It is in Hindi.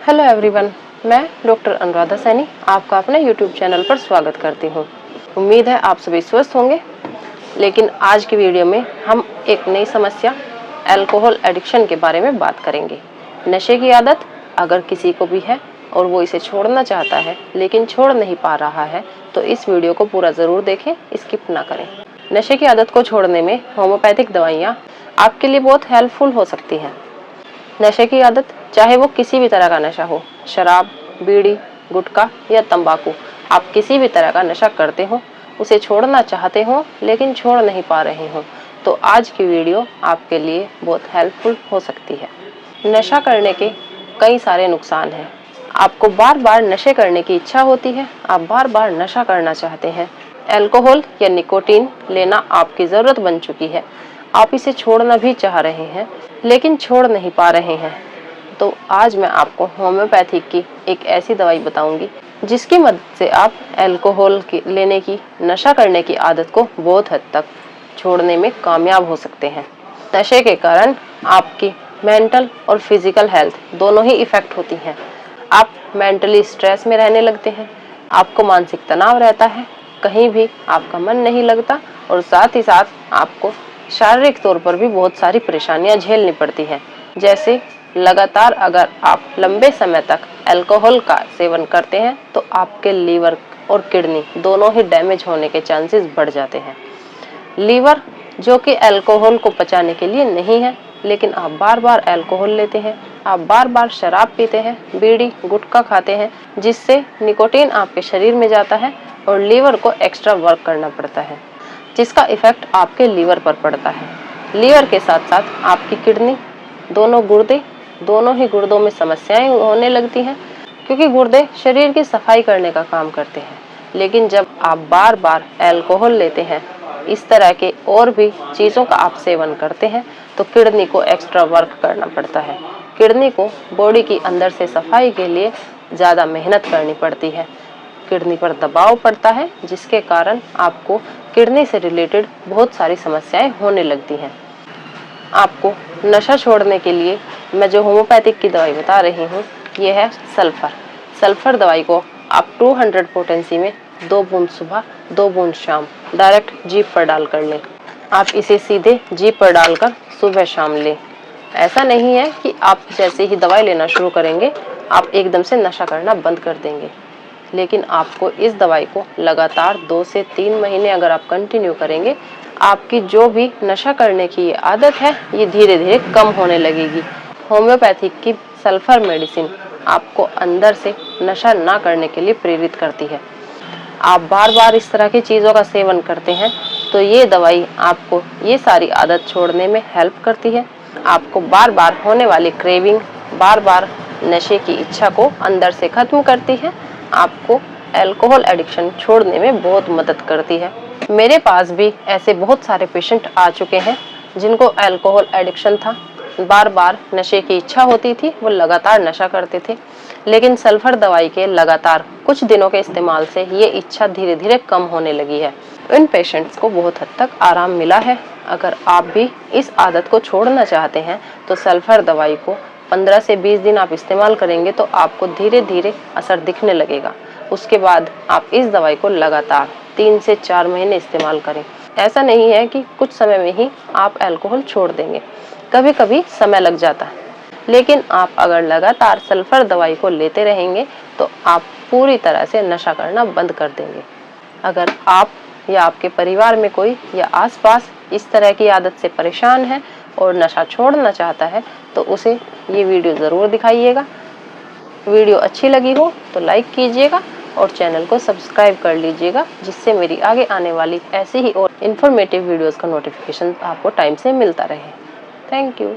हेलो एवरीवन, मैं डॉक्टर अनुराधा सैनी आपका अपने यूट्यूब चैनल पर स्वागत करती हूँ। उम्मीद है आप सभी स्वस्थ होंगे। लेकिन आज की वीडियो में हम एक नई समस्या अल्कोहल एडिक्शन के बारे में बात करेंगे। नशे की आदत अगर किसी को भी है और वो इसे छोड़ना चाहता है लेकिन छोड़ नहीं पा रहा है तो इस वीडियो को पूरा ज़रूर देखें, स्किप ना करें। नशे की आदत को छोड़ने में होम्योपैथिक दवाइयाँ आपके लिए बहुत हेल्पफुल हो सकती हैं। नशे की आदत चाहे वो किसी भी तरह का नशा हो, शराब, बीड़ी, गुटखा या तंबाकू, आप किसी भी तरह का नशा करते हो, उसे छोड़ना चाहते हो लेकिन छोड़ नहीं पा रहे हो, तो आज की वीडियो आपके लिए बहुत हेल्पफुल हो सकती है। नशा करने के कई सारे नुकसान हैं। आपको बार बार नशे करने की इच्छा होती है, आप बार बार नशा करना चाहते हैं। अल्कोहल या निकोटीन लेना आपकी ज़रूरत बन चुकी है। आप इसे छोड़ना भी चाह रहे हैं लेकिन छोड़ नहीं पा रहे हैं। तो आज मैं आपको होम्योपैथिक की एक ऐसी दवाई बताऊंगी जिसकी मदद से आप अल्कोहल की लेने की, नशा करने की आदत को बहुत हद तक छोड़ने में कामयाब हो सकते हैं। नशे के कारण आपकी मेंटल और फिजिकल हेल्थ दोनों ही इफेक्ट होती हैं। आप मेंटली स्ट्रेस में रहने लगते हैं, आपको मानसिक तनाव रहता है, कहीं भी आपका मन नहीं लगता और साथ ही साथ आपको शारीरिक तौर पर भी बहुत सारी परेशानियां झेलनी पड़ती हैं। जैसे लगातार अगर आप लंबे समय तक अल्कोहल का सेवन करते हैं तो आपके लीवर और किडनी दोनों ही डैमेज होने के चांसेस बढ़ जाते हैं। लीवर जो कि अल्कोहल को पचाने के लिए नहीं है, लेकिन आप बार बार अल्कोहल लेते हैं, आप बार बार शराब पीते हैं, बीड़ी गुटखा खाते हैं, जिससे निकोटीन आपके शरीर में जाता है और लीवर को एक्स्ट्रा वर्क करना पड़ता है, जिसका इफेक्ट आपके लीवर पर पड़ता है। लीवर के साथ साथ आपकी किडनी, दोनों गुर्दे, दोनों ही गुर्दों में समस्याएं होने लगती हैं, क्योंकि गुर्दे शरीर की सफाई करने का काम करते हैं। लेकिन जब आप बार बार अल्कोहल लेते हैं, इस तरह के और भी चीज़ों का आप सेवन करते हैं, तो किडनी को एक्स्ट्रा वर्क करना पड़ता है। किडनी को बॉडी की अंदर से सफाई के लिए ज़्यादा मेहनत करनी पड़ती है, किडनी पर दबाव पड़ता है, जिसके कारण आपको किडनी से रिलेटेड बहुत सारी समस्याएं होने लगती हैं। आपको नशा छोड़ने के लिए मैं जो होम्योपैथिक की दवाई बता रही हूँ, ये है सल्फर। सल्फर दवाई को आप 200 पोटेंसी में 2 बूंद सुबह, 2 बूंद शाम डायरेक्ट जीभ पर डालकर लें। आप इसे सीधे जीभ पर डालकर सुबह शाम लें। ऐसा नहीं है कि आप जैसे ही दवाई लेना शुरू करेंगे आप एकदम से नशा करना बंद कर देंगे, लेकिन आपको इस दवाई को लगातार 2 से 3 महीने अगर आप कंटिन्यू करेंगे, आपकी जो भी नशा करने की ये आदत है ये धीरे धीरे कम होने लगेगी। होम्योपैथिक की सल्फर मेडिसिन आपको अंदर से नशा ना करने के लिए प्रेरित करती है। आप बार बार इस तरह की चीज़ों का सेवन करते हैं तो ये दवाई आपको ये सारी आदत छोड़ने में हेल्प करती है। आपको बार बार होने वाली क्रेविंग, बार बार नशे की इच्छा को अंदर से खत्म करती है, आपको अल्कोहल एडिक्शन छोड़ने में बहुत मदद करती है। मेरे पास भी ऐसे बहुत सारे पेशेंट आ चुके हैं जिनको अल्कोहल एडिक्शन था, बार बार नशे की इच्छा होती थी, वो लगातार नशा करते थे, लेकिन सल्फर दवाई के लगातार कुछ दिनों के इस्तेमाल से ये इच्छा धीरे धीरे कम होने लगी है। इन पेशेंट्स को बहुत हद तक आराम मिला है। अगर आप भी इस आदत को छोड़ना चाहते हैं तो सल्फर दवाई को 15 से 20 दिन आप इस्तेमाल करेंगे तो आपको धीरे धीरे असर दिखने लगेगा। उसके बाद आप इस दवाई को लगातार 3 से 4 महीने इस्तेमाल करें। ऐसा नहीं है कि कुछ समय में ही आप अल्कोहल छोड़ देंगे, कभी कभी समय लग जाता है, लेकिन आप अगर लगातार सल्फर दवाई को लेते रहेंगे तो आप पूरी तरह से नशा करना बंद कर देंगे। अगर आप या आपके परिवार में कोई या आसपास इस तरह की आदत से परेशान है और नशा छोड़ना चाहता है तो उसे ये वीडियो ज़रूर दिखाइएगा। वीडियो अच्छी लगी हो तो लाइक कीजिएगा और चैनल को सब्सक्राइब कर लीजिएगा, जिससे मेरी आगे आने वाली ऐसी ही और इन्फॉर्मेटिव वीडियोस का नोटिफिकेशन आपको टाइम से मिलता रहे। Thank you.